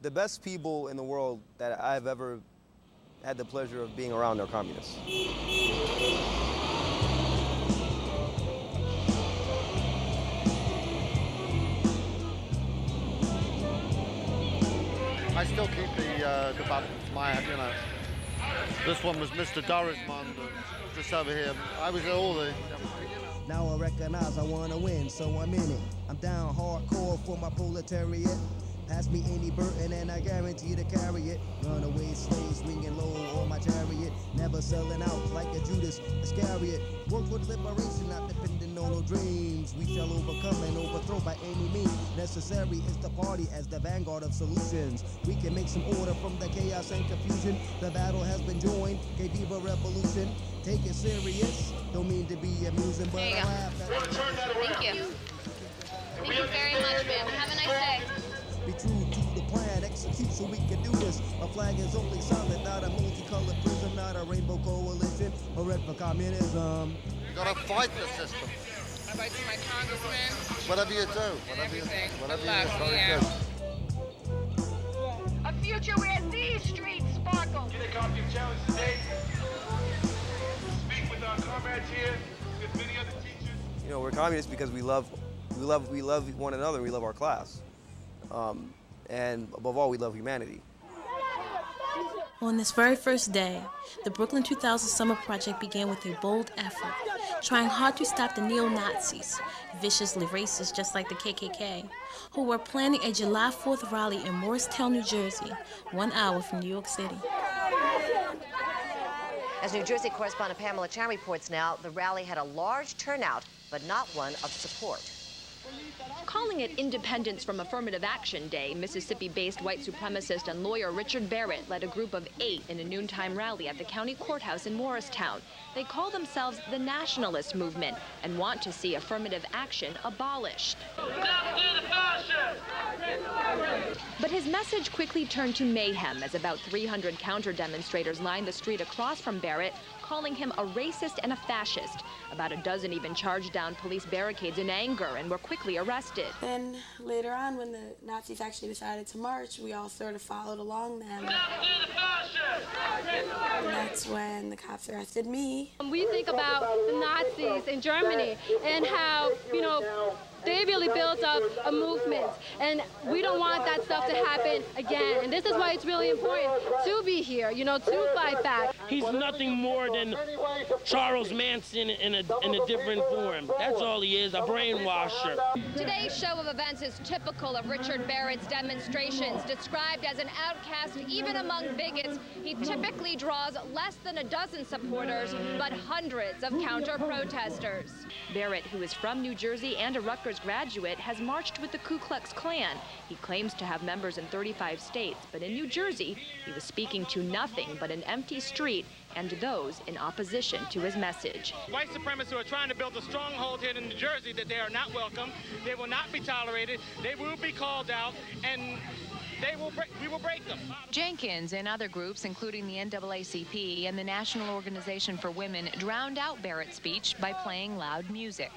The best people in the world that I've ever had the pleasure of being around are communists. I still keep the buttons, This one was Mr. Dorismond, just over here. I was at all the... Now I recognize I want to win, so I'm in it. I'm down hardcore for my proletariat. Pass me any burden and I guarantee to carry it. Runaway slaves swinging low on my chariot. Never selling out like a Judas Iscariot. Work with liberation, not depending on no dreams. We shall overcome and overthrow by any means necessary. Is the party as the vanguard of solutions. We can make some order from the chaos and confusion. The battle has been joined, gave Viva revolution. Take it serious, don't mean to be amusing, but I laugh at it. Thank you. Thank you very much, man. Have a nice day. Be true to the plan, execute so we can do this. A flag is only solid, not a multicolored prism, not a rainbow coalition, or red for communism. You gotta fight the system. I'd like to my congressman. Whatever you do, whatever you do, very good. A future where these streets sparkle. Get a copy of Challenge today. Speak with our comrades here, with many other teachers. You know, we're communists because we love one another. We love our class. And above all, we love humanity. On this very first day, the Brooklyn 2000 Summer Project began with a bold effort, trying hard to stop the neo-Nazis, viciously racist just like the KKK, who were planning a July 4th rally in Morristown, New Jersey, 1 hour from New York City. As New Jersey correspondent Pamela Chan reports now, the rally had a large turnout, but not one of support. Calling it Independence from Affirmative Action Day, Mississippi-based white supremacist and lawyer Richard Barrett led a group of 8 in a noontime rally at the county courthouse in Morristown. They call themselves the Nationalist Movement and want to see affirmative action abolished. But his message quickly turned to mayhem as about 300 counter-demonstrators lined the street across from Barrett, calling him a racist and a fascist. About a dozen even charged down police barricades in anger and were quickly arrested. Then later on, when the Nazis actually decided to march, we all sort of followed along them. And that's when the cops arrested me. We think about the Nazis in Germany and how, they really built up a movement, and we don't want that stuff to happen again. And this is why it's really important to be here, to fight back. He's nothing more than Charles Manson in a different form. That's all he is, a brainwasher. Today's show of events is typical of Richard Barrett's demonstrations. Described as an outcast even among bigots, he typically draws less than a dozen supporters, but hundreds of counter-protesters. Barrett, who is from New Jersey and a Rutgers graduate, has marched with the Ku Klux Klan. He claims to have members in 35 states, but in New Jersey, he was speaking to nothing but an empty street and those in opposition to his message. White supremacists who are trying to build a stronghold here in New Jersey that they are not welcome, they will not be tolerated, they will be called out, and we will break them. Jenkins and other groups, including the NAACP and the National Organization for Women, drowned out Barrett's speech by playing loud music.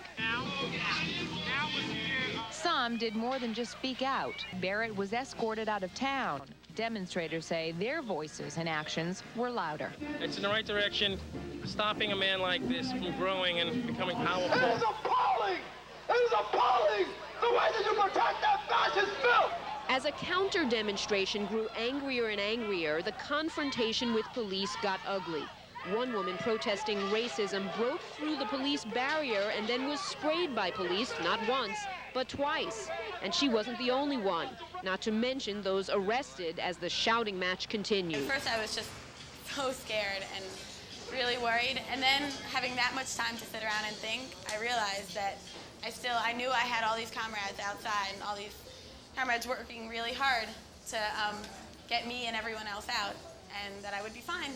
Some did more than just speak out. Barrett was escorted out of town. Demonstrators say their voices and actions were louder. It's in the right direction, stopping a man like this from growing and becoming powerful. It is appalling! It is appalling! The way that you protect that fascist filth! As a counter-demonstration grew angrier and angrier, the confrontation with police got ugly. One woman protesting racism broke through the police barrier and then was sprayed by police, not once, but twice. And she wasn't the only one, not to mention those arrested as the shouting match continued. At first I was just so scared and really worried, and then having that much time to sit around and think, I realized that I knew I had all these comrades outside and all these comrades working really hard to get me and everyone else out, and that I would be fine.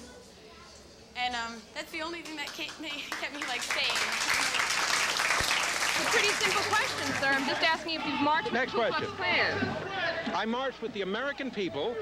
And that's the only thing that kept me sane. It's a pretty simple question, sir. I'm just asking if you've marched with the Ku Klux Klan. I marched with the American people.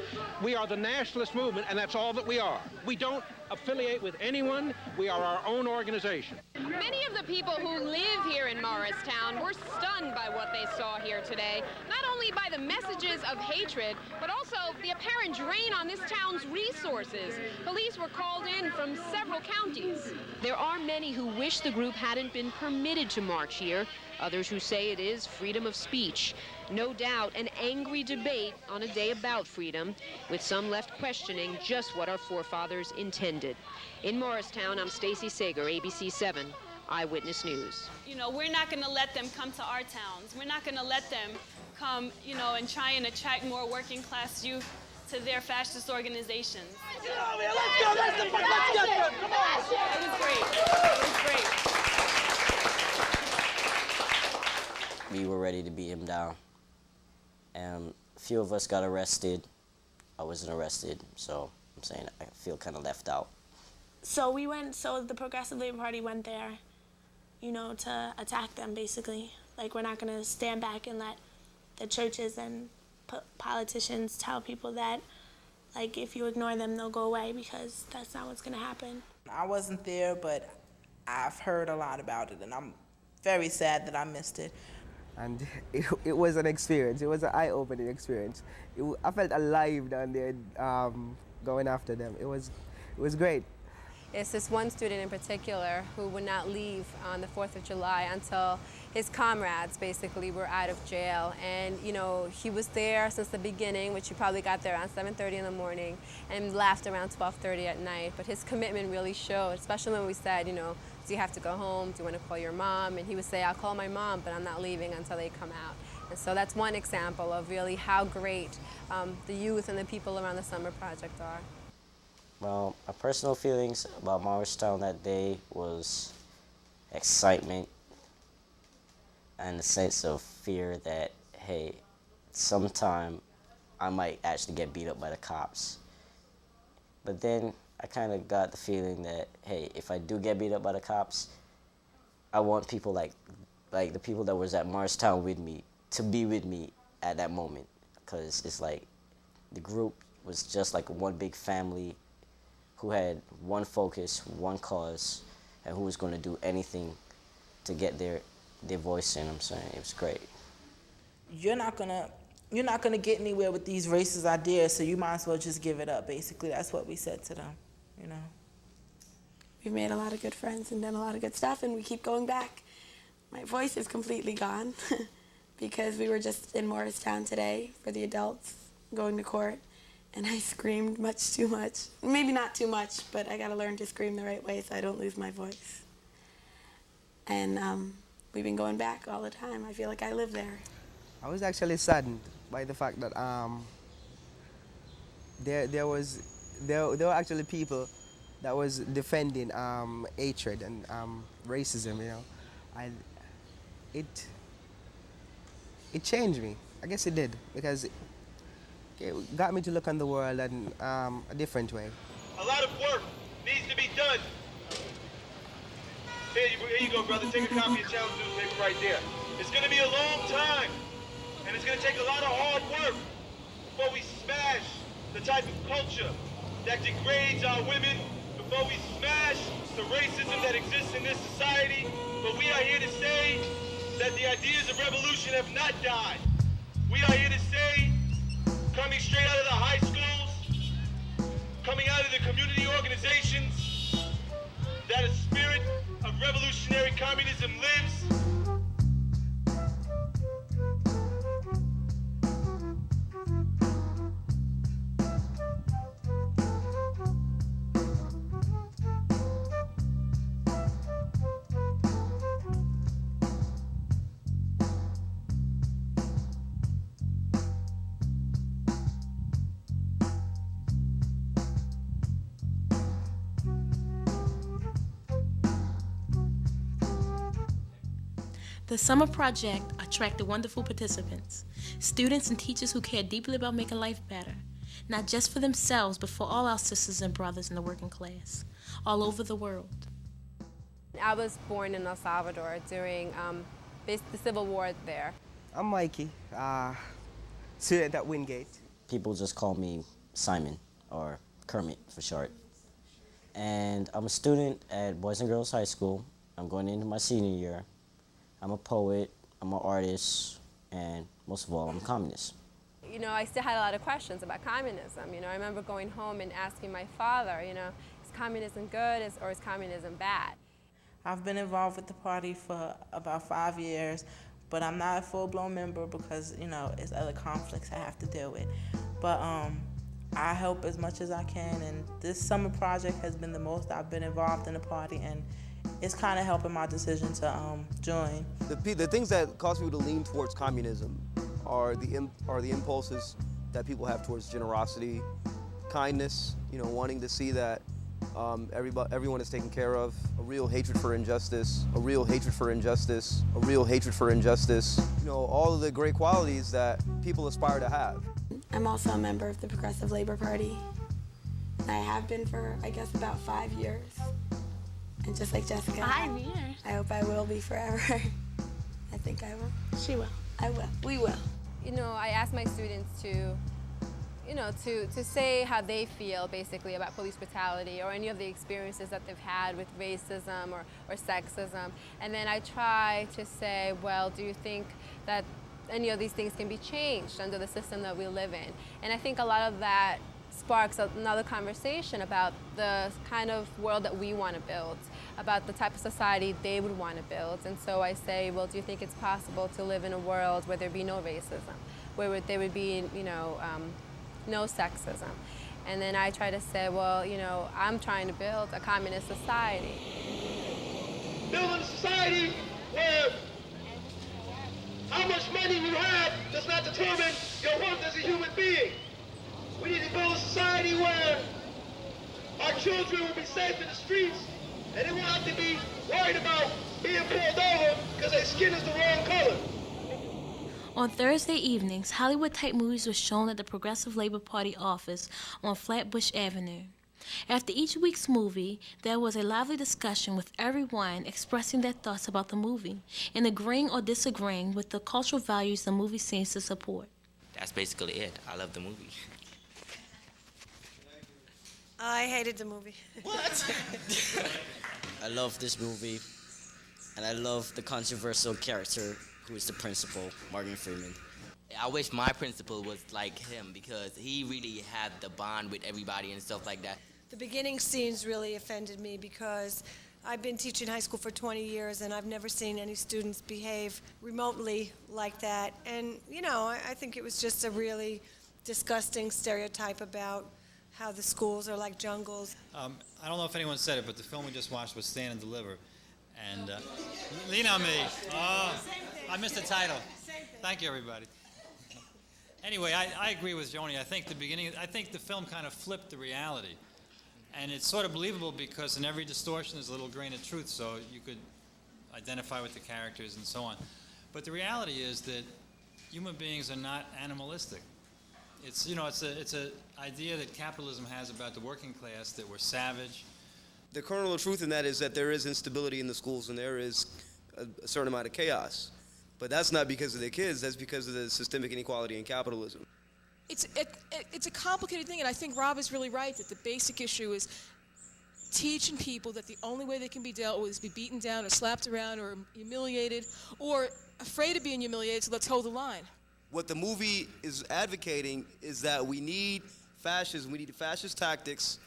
We are the nationalist movement, and that's all that we are. We don't affiliate with anyone. We are our own organization. Many of the people who live here in Morristown were stunned by what they saw here today, not only by the messages of hatred, but also the apparent drain on this town's resources. Police were called in from several counties. There are many who wish the group hadn't been permitted to march here, others who say it is freedom of speech. No doubt an angry debate on a day about freedom, with some left questioning just what our forefathers intended. In Morristown, I'm Stacy Sager, ABC 7 Eyewitness News. You know, we're not going to let them come to our towns. We're not going to let them come, you know, and try and attract more working class youth to their fascist organizations. Get over here, let's go, let's get them, come on! It was great, it was great. We were ready to beat him down. And a few of us got arrested. I wasn't arrested, so I'm saying I feel kind of left out. So the Progressive Labor Party went there, you know, to attack them, basically. Like, we're not going to stand back and let the churches and politicians tell people that, like, if you ignore them, they'll go away, because that's not what's going to happen. I wasn't there, but I've heard a lot about it, and I'm very sad that I missed it. And it was an experience. It was an eye-opening experience. I felt alive down there going after them. It was great. It's this one student in particular who would not leave on the 4th of July until his comrades basically were out of jail. And, you know, he was there since the beginning, which he probably got there around 7:30 in the morning and left around 12:30 at night. But his commitment really showed, especially when we said, you know, do you have to go home? Do you want to call your mom? And he would say, I'll call my mom, but I'm not leaving until they come out. And so that's one example of really how great the youth and the people around the Summer Project are. Well, my personal feelings about Morristown that day was excitement and a sense of fear that, hey, sometime I might actually get beat up by the cops. But then I kind of got the feeling that, hey, if I do get beat up by the cops, I want people like the people that was at Morristown with me to be with me at that moment, because it's like the group was just like one big family who had one focus, one cause, and who was going to do anything to get their voice in. I'm saying it was great. You're not gonna get anywhere with these racist ideas, so you might as well just give it up. Basically, that's what we said to them. You know. We've made a lot of good friends and done a lot of good stuff, and we keep going back. My voice is completely gone because we were just in Morristown today for the adults going to court, and I screamed much too much. Maybe not too much, but I gotta learn to scream the right way so I don't lose my voice. And we've been going back all the time. I feel like I live there. I was actually saddened by the fact that there were actually people that was defending hatred and racism, you know. It changed me. I guess it did, because it got me to look on the world in a different way. A lot of work needs to be done. Here you go, brother. Take a copy of Challenge newspaper right there. It's going to be a long time, and it's going to take a lot of hard work before we smash the type of culture that degrades our women, before we smash the racism that exists in this society. But we are here to say that the ideas of revolution have not died. We are here to say, coming straight out of the high schools, coming out of the community organizations, that a spirit of revolutionary communism lives. The Summer Project attracted wonderful participants, students and teachers who care deeply about making life better, not just for themselves, but for all our sisters and brothers in the working class, all over the world. I was born in El Salvador during the Civil War there. I'm Mikey, student at Wingate. People just call me Simon, or Kermit for short. and I'm a student at Boys and Girls High School. I'm going into my senior year. I'm a poet, I'm an artist, and most of all, I'm a communist. You know, I still had a lot of questions about communism. You know, I remember going home and asking my father, you know, is communism good or is communism bad? I've been involved with the party for about 5 years, but I'm not a full-blown member because, you know, it's other conflicts I have to deal with. But I help as much as I can, and this summer project has been the most I've been involved in the party, and it's kind of helping my decision to join. The things that cause people to lean towards communism are the impulses that people have towards generosity, kindness, you know, wanting to see that everyone is taken care of, a real hatred for injustice, a real hatred for injustice, a real hatred for injustice, you know, all of the great qualities that people aspire to have. I'm also a member of the Progressive Labor Party. I have been for, I guess, about 5 years. And just like Jessica, 5 years. I hope I will be forever. I think I will. She will. I will. We will. You know, I ask my students to, you know, to say how they feel basically about police brutality or any of the experiences that they've had with racism or sexism. And then I try to say, well, do you think that any of these things can be changed under the system that we live in? And I think a lot of that sparks another conversation about the kind of world that we want to build, about the type of society they would want to build. And so I say, well, do you think it's possible to live in a world where there'd be no racism, where there would be, you know, no sexism? And then I try to say, well, you know, I'm trying to build a communist society. Building a society where how much money you have does not determine your worth as a human being. We need to build a society where our children will be safe in the streets and they won't have to be worried about being pulled over because their skin is the wrong color. On Thursday evenings, Hollywood-type movies were shown at the Progressive Labor Party office on Flatbush Avenue. After each week's movie, there was a lively discussion with everyone expressing their thoughts about the movie and agreeing or disagreeing with the cultural values the movie seems to support. That's basically it. I love the movie. I hated the movie. What? I love this movie, and I love the controversial character who is the principal, Morgan Freeman. I wish my principal was like him because he really had the bond with everybody and stuff like that. The beginning scenes really offended me because I've been teaching high school for 20 years and I've never seen any students behave remotely like that. And, you know, I think it was just a really disgusting stereotype about how the schools are like jungles. I don't know if anyone said it, but the film we just watched was Stand and Deliver. And lean on me. Oh, I missed the title. Thank you, everybody. Anyway, I agree with Joni. I think the film kind of flipped the reality. And it's sort of believable because in every distortion there's a little grain of truth, so you could identify with the characters and so on. But the reality is that human beings are not animalistic. It's, you know, it's a idea that capitalism has about the working class, that we're savage. The kernel of truth in that is that there is instability in the schools and there is a certain amount of chaos. But that's not because of the kids, that's because of the systemic inequality in capitalism. It's a complicated thing, and I think Rob is really right that the basic issue is teaching people that the only way they can be dealt with is be beaten down or slapped around or humiliated or afraid of being humiliated, so let's hold the line. What the movie is advocating is that we need fascism, we need fascist tactics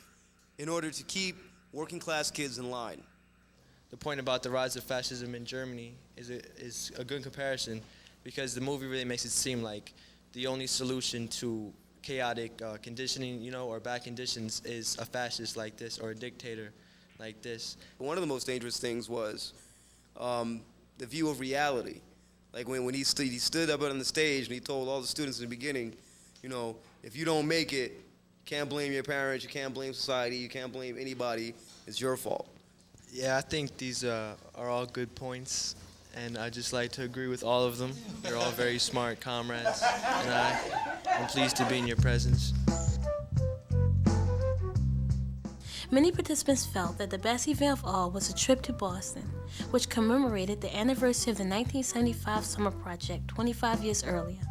in order to keep working class kids in line. The point about the rise of fascism in Germany is a good comparison because the movie really makes it seem like the only solution to chaotic conditioning, you know, or bad conditions is a fascist like this or a dictator like this. One of the most dangerous things was the view of reality. Like when he stood up on the stage and he told all the students in the beginning, you know, if you don't make it, you can't blame your parents, you can't blame society, you can't blame anybody, it's your fault. Yeah, I think these are all good points, and I just like to agree with all of them. You're all very smart comrades, and I'm pleased to be in your presence. Many participants felt that the best event of all was a trip to Boston, which commemorated the anniversary of the 1975 Summer Project 25 years earlier.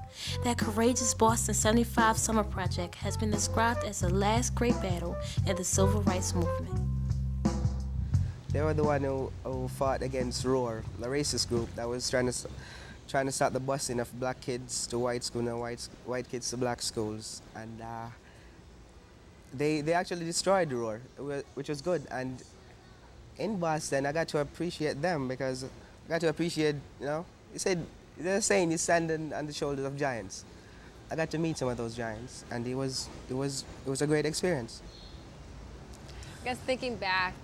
That courageous Boston 75 Summer Project has been described as the last great battle in the civil rights movement. They were the one who fought against Roar, the racist group that was trying to start the busing of black kids to white schools and white kids to black schools. And they actually destroyed Roar, which was good. And in Boston, I got to appreciate them because I got to appreciate, you said, they're saying you stand on the shoulders of giants. I got to meet some of those giants, and it was a great experience. I guess thinking back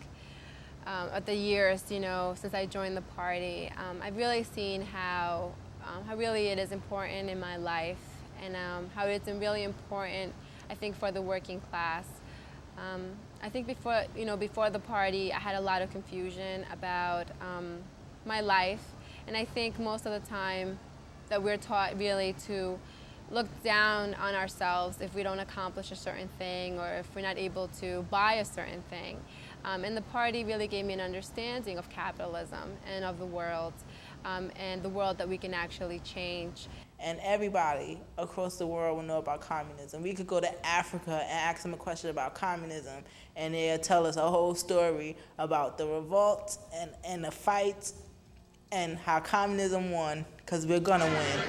at the years, since I joined the party, I've really seen how really it is important in my life, and how it's really important, I think, for the working class. I think before the party, I had a lot of confusion about my life, and I think most of the time that we're taught really to look down on ourselves if we don't accomplish a certain thing or if we're not able to buy a certain thing. And the party really gave me an understanding of capitalism and of the world, and the world that we can actually change. And everybody across the world will know about communism. We could go to Africa and ask them a question about communism, and they'll tell us a whole story about the revolts and the fights and how communism won, because we're gonna win.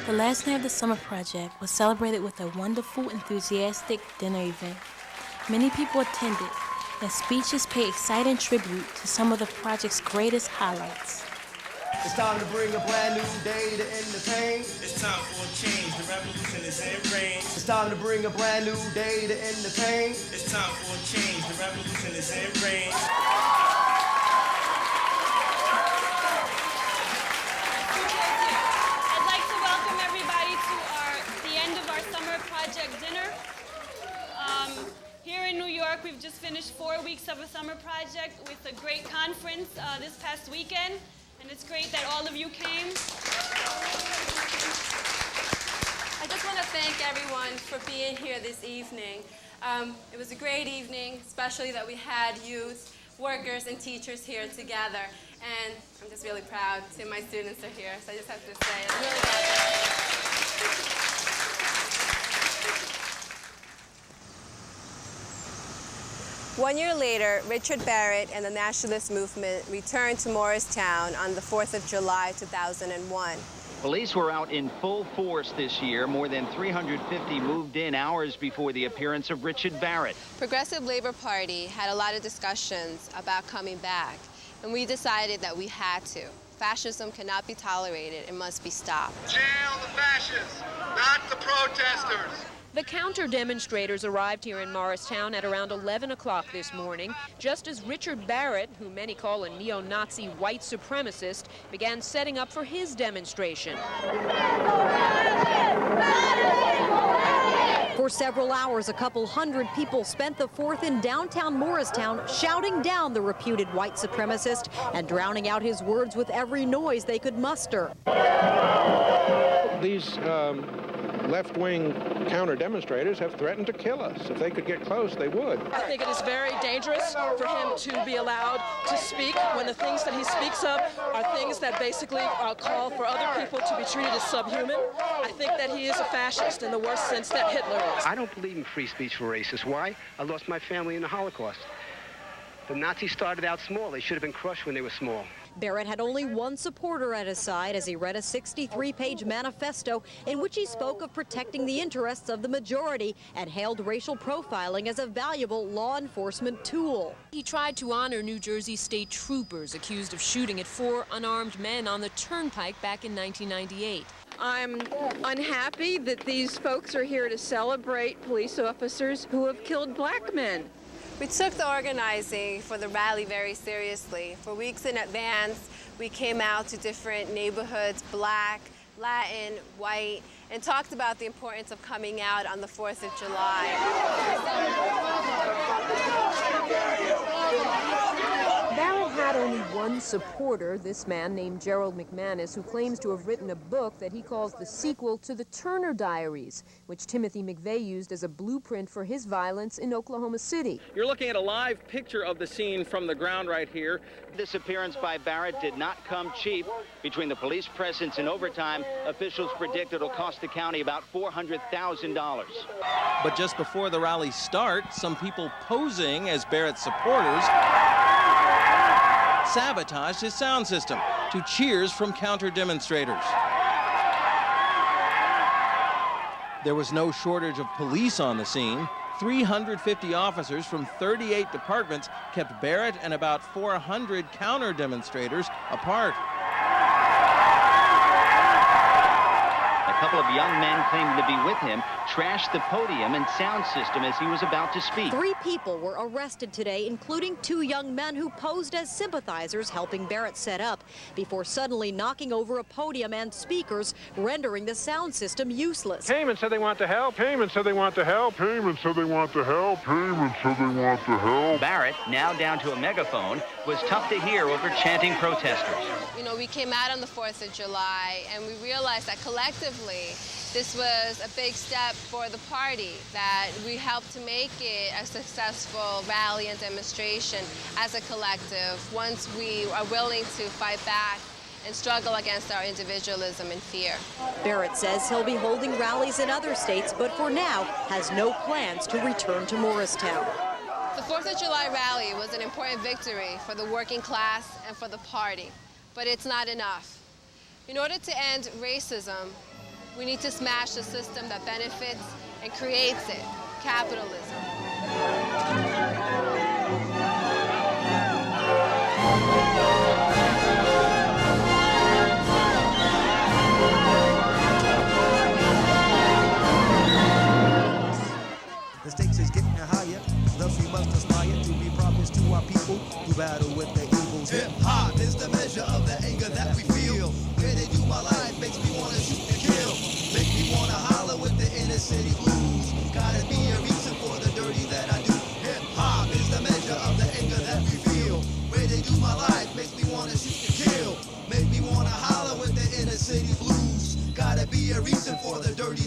The last night of the Summer Project was celebrated with a wonderful, enthusiastic dinner event. Many people attended, and speeches paid exciting tribute to some of the project's greatest highlights. It's time to bring a brand new day to end the pain. It's time for a change, the revolution is in range. It's time to bring a brand new day to end the pain. It's time for a change, the revolution is in range. I'd like to welcome everybody to the end of our Summer Project dinner. Here in New York, we've just finished 4 weeks of a Summer Project with a great conference this past weekend. And it's great that all of you came. I just want to thank everyone for being here this evening. It was a great evening, especially that we had youth, workers, and teachers here together. And I'm just really proud that my students are here, so I just have to say it's really good. 1 year later, Richard Barrett and the nationalist movement returned to Morristown on the 4th of July, 2001. Police were out in full force this year. More than 350 moved in hours before the appearance of Richard Barrett. Progressive Labor Party had a lot of discussions about coming back, and we decided that we had to. Fascism cannot be tolerated. It must be stopped. Jail the fascists, not the protesters. The counter-demonstrators arrived here in Morristown at around 11 o'clock this morning, just as Richard Barrett, who many call a neo-Nazi white supremacist, began setting up for his demonstration. For several hours, a couple hundred people spent the 4th in downtown Morristown shouting down the reputed white supremacist and drowning out his words with every noise they could muster. These left-wing counter-demonstrators have threatened to kill us. If they could get close, they would. I think it is very dangerous for him to be allowed to speak when the things that he speaks of are things that basically call for other people to be treated as subhuman. I think that he is a fascist in the worst sense that Hitler is. I don't believe in free speech for racists. Why? I lost my family in the Holocaust. The Nazis started out small. They should have been crushed when they were small. Barrett had only one supporter at his side as he read a 63-page manifesto in which he spoke of protecting the interests of the majority and hailed racial profiling as a valuable law enforcement tool. He tried to honor New Jersey state troopers accused of shooting at 4 unarmed men on the turnpike back in 1998. I'm unhappy that these folks are here to celebrate police officers who have killed black men. We took the organizing for the rally very seriously. For weeks in advance, we came out to different neighborhoods, black, Latin, white, and talked about the importance of coming out on the 4th of July. Barrett had only one one supporter, this man named Gerald McManus, who claims to have written a book that he calls the sequel to the Turner Diaries, which Timothy McVeigh used as a blueprint for his violence in Oklahoma City. You're looking at a live picture of the scene from the ground right here. This appearance by Barrett did not come cheap. Between the police presence and overtime, officials predict it'll cost the county about $400,000. But just before the rally starts, some people posing as Barrett's supporters sabotaged his sound system to cheers from counter-demonstrators. There was no shortage of police on the scene. 350 officers from 38 departments kept Barrett and about 400 counter-demonstrators apart. A couple of young men claiming to be with him trashed the podium and sound system as he was about to speak. 3 people were arrested today, including 2 young men who posed as sympathizers helping Barrett set up before suddenly knocking over a podium and speakers, rendering the sound system useless. Payment said they want to help. Payment said they want to help. Payment said they want to help. Payment said they want to help. Barrett, now down to a megaphone, was tough to hear over chanting protesters. You know, we came out on the 4th of July and we realized that collectively this was a big step for the party, that we helped to make it a successful rally and demonstration as a collective once we are willing to fight back and struggle against our individualism and fear. Barrett says he'll be holding rallies in other states, but for now has no plans to return to Morristown. The 4th of July rally was an important victory for the working class and for the party, but it's not enough. In order to end racism, we need to smash the system that benefits and creates it, capitalism. The stakes is getting higher, thus we must aspire to be prophets to our people who battle with the evils. Hip-hop is the measure of the anger that we feel. Where they do my life makes me want to shoot and kill. Make me want to holler with the inner city blues. Gotta be a reason for the dirty that I do. Hip-hop is the measure of the anger that we feel. Where they do my life makes me want to shoot and kill. Make me want to holler with the inner city blues. Gotta be a reason for the dirty